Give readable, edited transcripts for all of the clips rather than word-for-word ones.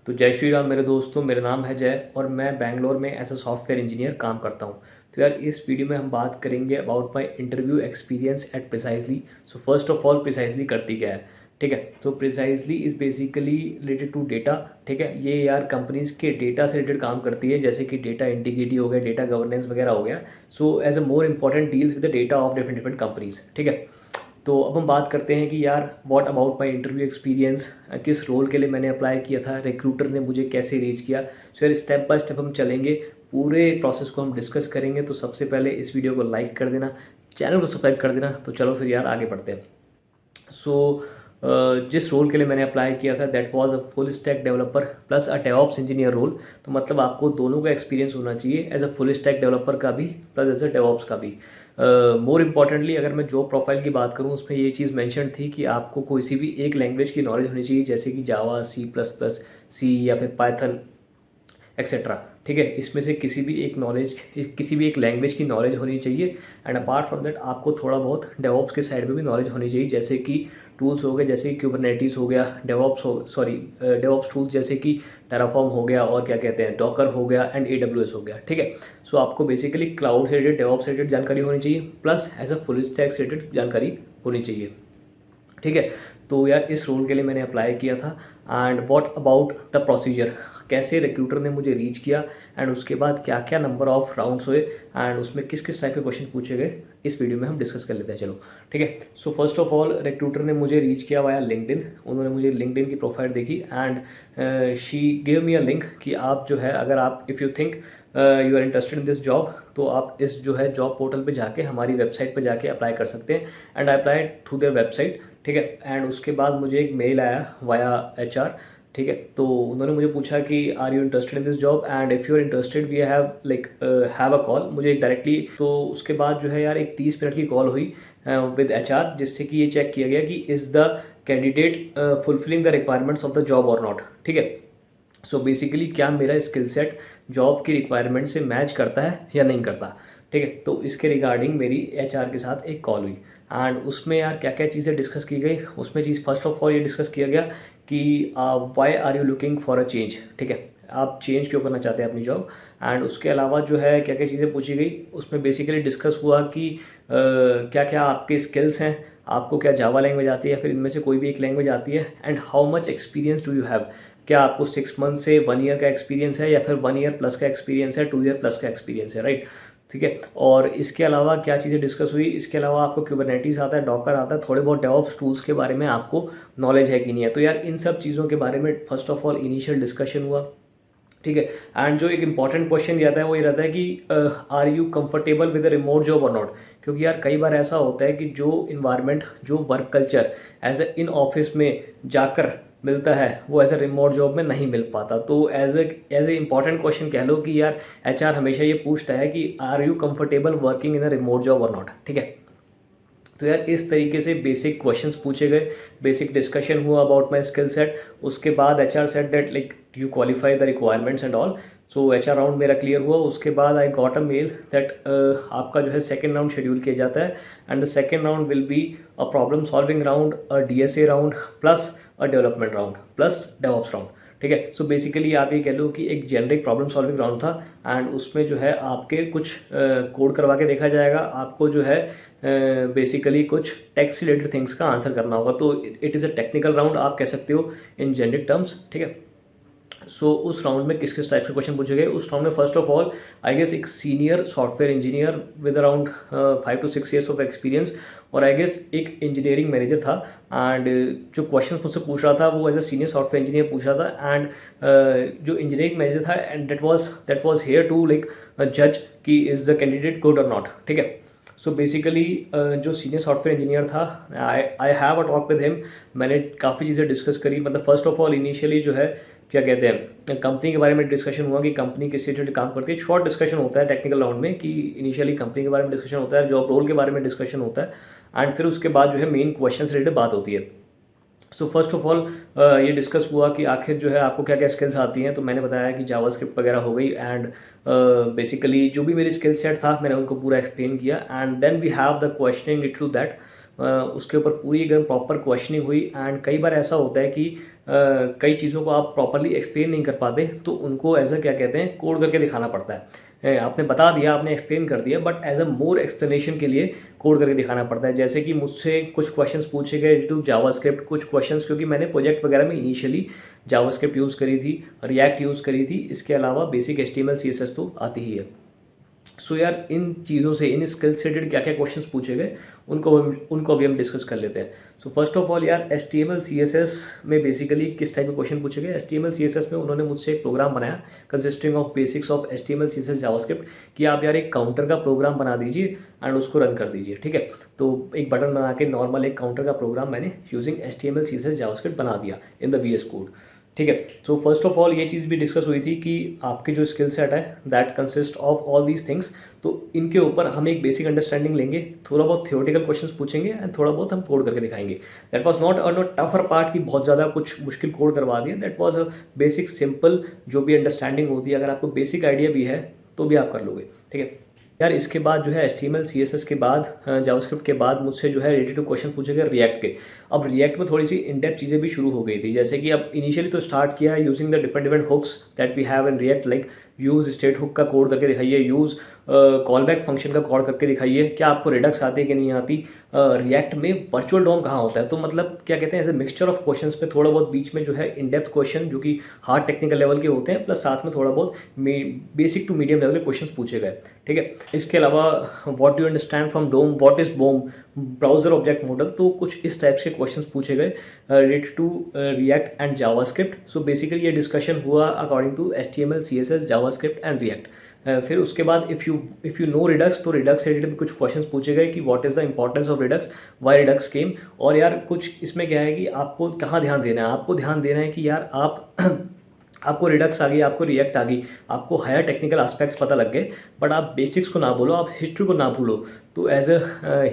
तो जय श्री राम मेरे दोस्तों, मेरा नाम है जय और मैं बैंगलोर में एज अ सॉफ्टवेयर इंजीनियर काम करता हूँ। तो यार इस वीडियो में हम बात करेंगे about my interview experience at precisely. So first of all Precisely करती क्या है, ठीक है। तो Precisely is basically related to data, ठीक है। ये यार कंपनीज के डेटा से रिलेटेड काम करती है, जैसे कि डेटा इंटीग्रिटी हो गया, डेटा गवर्नेंस वगैरह हो गया। So as a more important deals with the data of different different companies, ठीक है। तो अब हम बात करते हैं कि यार what about my interview experience, किस रोल के लिए मैंने अप्लाई किया था, रिक्रूटर ने मुझे कैसे रीच किया। सो यार स्टेप बाय स्टेप हम चलेंगे, पूरे प्रोसेस को हम डिस्कस करेंगे। तो सबसे पहले इस वीडियो को लाइक कर देना, चैनल को सब्सक्राइब कर देना। तो चलो फिर यार आगे बढ़ते हैं। सो जिस रोल के लिए मैंने अप्लाई किया था that was a full stack developer plus a DevOps engineer role. तो मतलब आपको दोनों का एक्सपीरियंस होना चाहिए, as a full stack developer का भी प्लस एज अ डेवऑप्स का भी। मोर इम्पॉर्टेंटली अगर मैं जॉब प्रोफाइल की बात करूँ, उसमें ये चीज़ मेंशन थी कि आपको कोई सी भी एक लैंग्वेज की नॉलेज होनी चाहिए, जैसे कि जावा, सी प्लस प्लस, सी या फिर पाइथन एक्सेट्रा, ठीक है। इसमें से किसी भी एक नॉलेज, किसी भी एक लैंग्वेज की नॉलेज होनी चाहिए। एंड अपार्ट फ्रॉम दैट आपको थोड़ा बहुत डेवॉप्स के साइड में भी नॉलेज होनी चाहिए, जैसे कि टूल्स हो गए, जैसे कि क्यूबरनेटिस हो गया, डेवॉप्स हो सॉरी डेवॉप्स टूल्स जैसे कि टेराफॉर्म हो गया, और क्या कहते हैं डॉकर हो गया, एंड AWS हो गया, ठीक है। सो आपको बेसिकली क्लाउड से रिलेटेड, डेवॉप्स से रिलेटेड जानकारी होनी चाहिए, plus as a full stack से रिलेटेड जानकारी होनी चाहिए, ठीक है। तो यार इस रोल के लिए मैंने अप्लाई किया था। And what about the procedure, कैसे रिक्रूटर ने मुझे रीच किया, एंड उसके बाद क्या क्या नंबर ऑफ राउंड्स हुए, एंड उसमें किस किस टाइप के क्वेश्चन पूछे गए, इस वीडियो में हम डिस्कस कर लेते हैं। चलो ठीक है। सो फर्स्ट ऑफ ऑल रिक्रूटर ने मुझे रीच किया वाया लिंक्डइन। उन्होंने मुझे लिंक्डइन की प्रोफाइल देखी and she give me a link कि आप जो है, अगर आप if you think you are interested in this job, तो आप इस जो है जॉब पोर्टल पे जाके, हमारी वेबसाइट पे जाके अप्लाई कर सकते हैं। And I apply through their website, ठीक है। एंड उसके बाद मुझे एक मेल आया वाया HR, ठीक है। तो उन्होंने मुझे पूछा कि are you interested in this job, and if you are interested we have like have a call, मुझे डायरेक्टली। तो उसके बाद जो है यार एक 30 मिनट की कॉल हुई विद HR, जिससे कि ये चेक किया गया कि is the candidate fulfilling the requirements of the job और नॉट, ठीक है। सो बेसिकली क्या मेरा स्किल सेट जॉब की रिक्वायरमेंट से मैच करता है या नहीं करता, ठीक है। तो इसके रिगार्डिंग मेरी HR के साथ एक कॉल हुई। एंड उसमें यार क्या क्या चीज़ें डिस्कस की गई, उसमें चीज़ फर्स्ट ऑफ ऑल ये डिस्कस किया गया कि why are you looking for a change, ठीक है। आप चेंज क्यों करना चाहते हैं अपनी जॉब। एंड उसके अलावा जो है क्या क्या चीज़ें पूछी गई, उसमें बेसिकली डिस्कस हुआ कि क्या क्या आपके स्किल्स हैं, आपको क्या जावा लैंग्वेज आती है या फिर इनमें से कोई भी एक लैंग्वेज आती है, and how much experience do you have, क्या आपको 6 मंथ से 1 ईयर का एक्सपीरियंस है या फिर 1 ईयर प्लस का एक्सपीरियंस है, 2 ईयर प्लस का एक्सपीरियंस है, राइट, ठीक है। और इसके अलावा क्या चीज़ें डिस्कस हुई, इसके अलावा आपको क्यूबरनेटिस आता है, डॉकर आता है, थोड़े बहुत डेवऑप्स टूल्स के बारे में आपको नॉलेज है कि नहीं है। तो यार इन सब चीज़ों के बारे में first of all initial discussion हुआ, ठीक है। एंड जो एक इंपॉर्टेंट क्वेश्चन रहता है वो ये रहता है कि are you comfortable with remote job और नॉट। क्योंकि यार कई बार ऐसा होता है कि जो इन्वायरमेंट, जो work culture as a in office में जाकर मिलता है, वो एज ए रिमोट जॉब में नहीं मिल पाता। तो एज ए इंपॉर्टेंट क्वेश्चन कह लो कि यार HR हमेशा ये पूछता है कि are you comfortable working in a remote job और नॉट, ठीक है। तो यार इस तरीके से बेसिक क्वेश्चंस पूछे गए, बेसिक डिस्कशन हुआ अबाउट माय स्किल सेट। उसके बाद HR said that like you qualify the requirements and all. So HR round मेरा क्लियर हुआ। उसके बाद I got a mail that आपका जो है सेकंड राउंड शेड्यूल किया जाता है, and the second round will be a problem solving round, a DSA round, plus a development round, plus DevOps round, ठीक है। सो बेसिकली आप ये कह लो कि एक जेनरिक प्रॉब्लम सॉल्विंग राउंड था। एंड उसमें जो है आपके कुछ कोड करवा के देखा जाएगा, आपको जो है बेसिकली कुछ टेक्स्ट रिलेटेड थिंग्स का आंसर करना होगा। तो it is a technical round आप कह सकते हो इन जेनरिक टर्म्स, ठीक है। सो उस राउंड में किस किस टाइप के क्वेश्चन पूछे गए, उस राउंड में first of all I guess एक senior software engineer with around 5 to 6 years of experience, और आई गेस एक इंजीनियरिंग मैनेजर था। एंड जो क्वेश्चन मुझसे पूछ रहा था वो as a senior software engineer पूछ रहा था। एंड जो इंजीनियरिंग मैनेजर था, and that was here to like जज कि is the candidate good or not, ठीक है। सो बेसिकली जो सीनियर सॉफ्टवेयर इंजीनियर था, I have a talk with him. मैंने काफ़ी चीज़ें डिस्कस करी। मतलब फर्स्ट ऑफ ऑल इनिशियली जो है क्या कहते हैं कंपनी के बारे में डिस्कशन हुआ कि कंपनी किस रिलेटेड काम करती है। शॉर्ट डिस्कशन होता है टेक्निकल राउंड में कि इनिशियली कंपनी के बारे में डिस्कशन होता है, जॉब रोल के बारे में डिस्कशन होता है, एंड फिर उसके बाद जो है मेन क्वेश्चन से रिलेटेड बात होती है। सो फर्स्ट ऑफ ऑल ये डिस्कस हुआ कि आखिर जो है आपको क्या क्या स्किल्स आती हैं। तो मैंने बताया कि जावास्क्रिप्ट वगैरह हो गई, एंड बेसिकली जो भी मेरी स्किल सेट था मैंने उनको पूरा एक्सप्लेन किया। And then we have the questioning it to that उसके ऊपर पूरी एकदम प्रॉपर क्वेश्चनिंग हुई। एंड कई बार ऐसा होता है कि कई चीज़ों को आप प्रॉपरली एक्सप्लेन नहीं कर पाते, तो उनको एज अ क्या कहते हैं, कोड करके दिखाना पड़ता है। आपने बता दिया, आपने एक्सप्लेन कर दिया, but as a more explanation के लिए कोड करके दिखाना पड़ता है। जैसे कि मुझसे कुछ क्वेश्चंस पूछे गए टू जावास्क्रिप्ट, कुछ क्वेश्चंस क्योंकि मैंने प्रोजेक्ट वगैरह में इनिशियली जावास्क्रिप्ट यूज़ करी थी, रिएक्ट यूज़ करी थी, इसके अलावा बेसिक HTML CSS तो आती ही है। सो यार इन चीज़ों से, इन स्किल से रिलेटेड क्या क्या क्वेश्चंस पूछे गए उनको अभी हम डिस्कस कर लेते हैं। सो फर्स्ट ऑफ ऑल यार, HTML CSS में बेसिकली किस टाइप के क्वेश्चन पूछे गए। HTML CSS में उन्होंने मुझसे एक प्रोग्राम बनाया consisting of basics of HTML CSS JavaScript, कि आप यार एक काउंटर का प्रोग्राम बना दीजिए एंड उसको रन कर दीजिए। ठीक है, तो एक बटन बना के नॉर्मल एक काउंटर का प्रोग्राम मैंने यूजिंग HTML CSS जावास्क्रिप्ट बना दिया इन द VS कोड। ठीक है, सो फर्स्ट ऑफ ऑल ये चीज़ भी डिस्कस हुई थी कि आपकी जो स्किल सेट है that consist of all these things, तो इनके ऊपर हम एक बेसिक अंडरस्टैंडिंग लेंगे, थोड़ा बहुत थियोरेटिकल क्वेश्चंस पूछेंगे एंड थोड़ा बहुत हम कोड करके दिखाएंगे। That was not tougher part कि बहुत ज़्यादा कुछ मुश्किल कोड करवा दिया। That was a basic simple, जो भी अंडरस्टैंडिंग होती है, अगर आपको बेसिक आइडिया भी है तो भी आप कर लोगे। ठीक है यार, इसके बाद जो है HTML CSS के बाद, जावास्क्रिप्ट के बाद मुझसे जो है रिलेटेड टू क्वेश्चन पूछे गए रिएक्ट के। अब रिएक्ट में थोड़ी सी इन डेप्थ चीज़ें भी शुरू हो गई थी, जैसे कि अब इनिशियली तो स्टार्ट किया है using the different different hooks that we have in React, like use state hook का कोड करके दिखाइए, यूज़ कॉल बैक फंक्शन का कोड करके दिखाइए, क्या आपको रिडक्स आती है कि नहीं आती, रिएक्ट में वर्चुअल डॉम कहाँ होता है। तो मतलब क्या कहते हैं, as a mixture of questions पे थोड़ा बहुत बीच में जो है इन डेप्थ क्वेश्चन जो कि हार्ड टेक्निकल लेवल के होते हैं, प्लस साथ में थोड़ा बहुत बेसिक टू मीडियम लेवल के क्वेश्चंस पूछे गए। ठीक है, इसके अलावा what do you understand from DOM, what is BOM, browser object model, तो कुछ इस टाइप के क्वेश्चंस पूछे गए related to React and JavaScript. So basically ये डिस्कशन हुआ according to HTML CSS JavaScript and React. फिर उसके बाद इफ़ यू नो रिडक्स, तो रिडक्स से रिलेटेड कुछ क्वेश्चंस पूछे गए कि what is the importance of redux, why redux came. और यार कुछ इसमें क्या है कि आपको कहाँ ध्यान देना है, आपको ध्यान देना है कि यार आप आपको रिडक्स आ गई, आपको रिएक्ट आ गई, आपको हायर टेक्निकल एस्पेक्ट्स पता लग गए, बट आप बेसिक्स को ना भूलो, आप हिस्ट्री को ना भूलो। तो एज अ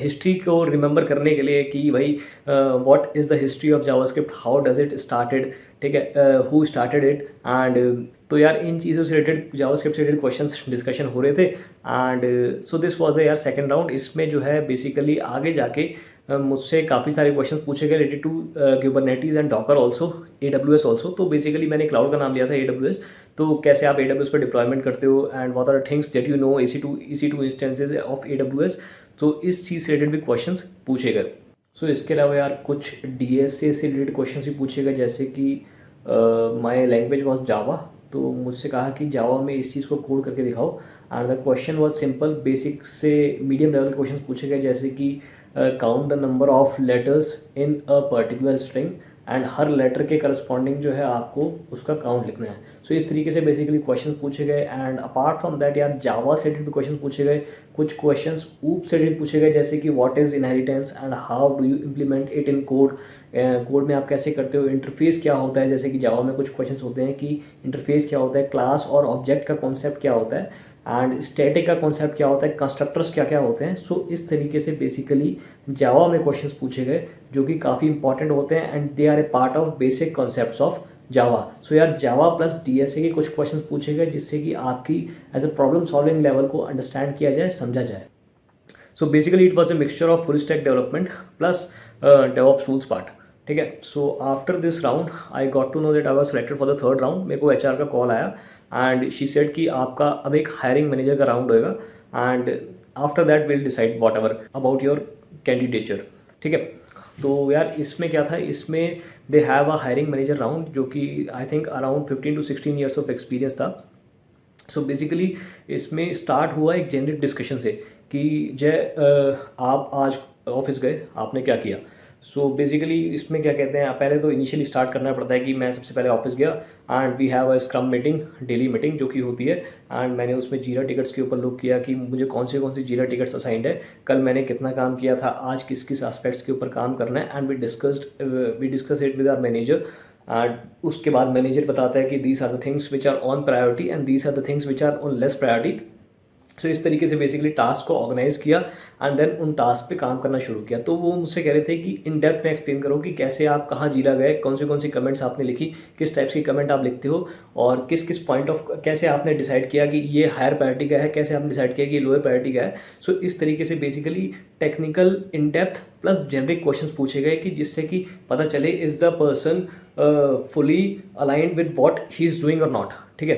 हिस्ट्री को रिमेंबर करने के लिए कि भाई what is the history of JavaScript, how does it started, ठीक है, हु स्टार्टेड इट, एंड तो यार इन चीज़ों से रिलेटेड, जावास्क्रिप्ट से रिलेटेड क्वेश्चंस डिस्कशन हो रहे थे। एंड सो दिस वाज यार सेकंड राउंड। इसमें जो है बेसिकली आगे जाके मुझसे काफ़ी सारे क्वेश्चंस पूछे गए related to Kubernetes and docker also, AWS also. तो बेसिकली मैंने क्लाउड का नाम लिया था AWS, तो कैसे आप AWS पर डिप्लॉयमेंट करते हो and what are things that you know, EC2 instances of AWS। तो इस चीज़ से रिलेटेड भी क्वेश्चंस पूछे गए। सो इसके अलावा यार कुछ DSA से रिलेटेड क्वेश्चंस भी पूछे गए, जैसे कि माई लैंग्वेज वॉज जावा, तो मुझसे कहा कि जावा में इस चीज़ को कोड करके दिखाओ। And the question was simple, basic से मीडियम लेवल के क्वेश्चन पूछे गए, जैसे कि count the number of letters in a particular string, and हर लेटर के करस्पॉन्डिंग जो है आपको उसका काउंट लिखना है। सो इस तरीके से बेसिकली क्वेश्चन पूछे गए। एंड अपार्ट फ्रॉम दैट यार जावा से रिलेटेड क्वेश्चन पूछे गए, कुछ क्वेश्चंस ऊप से रिलेटेड पूछे गए, जैसे कि what is inheritance and how do you implement it in code, code में आप कैसे करते हो, इंटरफेस क्या होता है, जैसे कि जावा में कुछ क्वेश्चंस होते हैं कि इंटरफेस क्या होता है, क्लास और ऑब्जेक्ट का कॉन्सेप्ट क्या होता है, एंड स्टैटिक का कॉन्सेप्ट क्या होता है, कंस्ट्रक्टर्स क्या क्या होते हैं। सो इस तरीके से बेसिकली जावा में क्वेश्चंस पूछे गए जो कि काफ़ी इंपॉर्टेंट होते हैं, and they are a part of basic concepts of Java. So यार जावा प्लस DSA के कुछ क्वेश्चंस पूछे गए, जिससे कि आपकी as a problem solving level को अंडरस्टैंड किया जाए, समझा जाए। So basically it was a mixture of full stack development plus DevOps tools part. ठीक है, so after this round I got to know that I was selected for the third round. मेरे को HR का call आया and she said कि आपका अब एक हायरिंग मैनेजर का राउंड होएगा, and after that will decide whatever about your candidature. ठीक है, तो यार इसमें क्या था, इसमें they have a hiring manager round, जो कि I think around 15 to 16 years of experience था। सो बेसिकली इसमें स्टार्ट हुआ एक जेनरिक डिस्कशन से कि जय आप आज ऑफिस गए, आपने क्या किया। सो बेसिकली इसमें क्या कहते हैं, पहले तो इनिशियली स्टार्ट करना पड़ता है कि मैं सबसे पहले ऑफिस गया and we have a scrum meeting, daily meeting जो कि होती है। एंड मैंने उसमें जीरा टिकट्स के ऊपर लुक किया कि मुझे कौन सी जीरा टिकट्स असाइंड है, कल मैंने कितना काम किया था, आज किस किस एस्पेक्ट्स के ऊपर काम करना है, and we discuss it with our manager. And उसके बाद मैनेजर बताता है कि these are the things which are on priority and these are the things which are on less priority. So इस तरीके से बेसिकली टास्क को ऑर्गेनाइज़ किया एंड देन उन टास्क पे काम करना शुरू किया। तो वो मुझसे कह रहे थे कि इन डेप्थ में एक्सप्लेन करो कि कैसे आप कहाँ जिला गए, कौन सी कमेंट्स आपने लिखी, किस टाइप्स की कमेंट आप लिखते हो और किस किस पॉइंट ऑफ कैसे आपने डिसाइड किया कि ये हायर प्रायोरिटी का है, कैसे आपने डिसाइड किया कि ये लोअर प्रायोरिटी का है। सो इस तरीके से basically technical in depth plus generic questions पूछे गए कि जिससे कि पता चले is the person fully aligned with what he is doing और नॉट। ठीक है।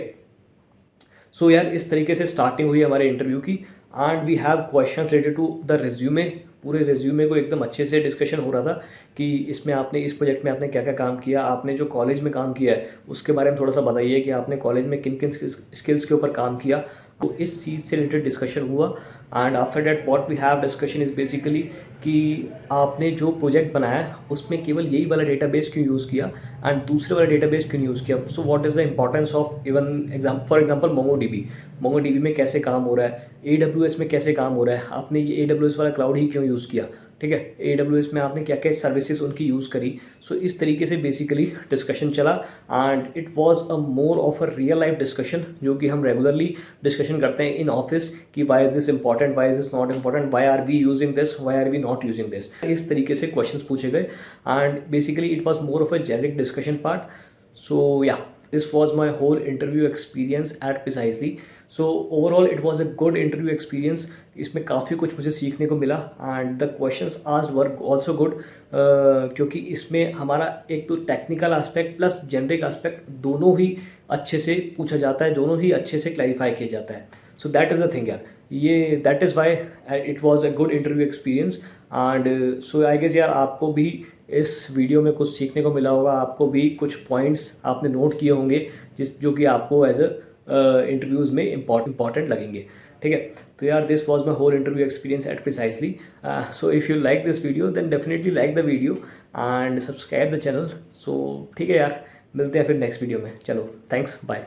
सो यार इस तरीके से स्टार्टिंग हुई हमारे इंटरव्यू की and we have questions related to the resume. पूरे रिज्यूमे को एकदम अच्छे से डिस्कशन हो रहा था कि इसमें आपने इस प्रोजेक्ट में आपने क्या क्या काम किया, आपने जो कॉलेज में काम किया है उसके बारे में थोड़ा सा बताइए कि आपने कॉलेज में किन किन स्किल्स के ऊपर काम किया। तो इस चीज़ से रिलेटेड डिस्कशन हुआ and after that what we have discussion is basically कि आपने जो प्रोजेक्ट बनाया उसमें केवल यही वाला डेटाबेस क्यों यूज़ किया एंड दूसरे वाला डेटाबेस क्यों यूज़ किया। So what is the importance of even for example MongoDB में कैसे काम हो रहा है, AWS में कैसे काम हो रहा है, आपने ये AWS वाला क्लाउड ही क्यों यूज़ किया। ठीक है। AWS में आपने क्या क्या सर्विसेज उनकी यूज़ करी। सो इस तरीके से बेसिकली डिस्कशन चला and it was a more of a real life discussion जो कि हम रेगुलरली डिस्कशन करते हैं इन ऑफिस कि why is this important, why is this not important, why are we using this, why are we not using this. इस तरीके से क्वेश्चंस पूछे गए and basically it was more of a generic discussion part. So yeah, this was my whole interview experience at Precisely. So overall it was a good interview experience. इसमें काफ़ी कुछ मुझे सीखने को मिला and the questions asked were also good क्योंकि इसमें हमारा एक तो technical aspect plus generic aspect दोनों ही अच्छे से पूछा जाता है, दोनों ही अच्छे से क्लैरिफाई किया जाता है। So that is the thing यार, ये that is why it was a good interview experience and so I guess यार आपको भी इस वीडियो में कुछ सीखने को मिला होगा, आपको भी कुछ पॉइंट्स आपने नोट किए होंगे जो कि आपको एज अ इंटरव्यूज़ में इम्पॉर्टेंट लगेंगे। ठीक है। तो यार this was my whole interview experience at precisely. So if you like this video then definitely like the video and subscribe the channel. So ठीक है यार, मिलते हैं फिर नेक्स्ट वीडियो में। चलो थैंक्स, बाय।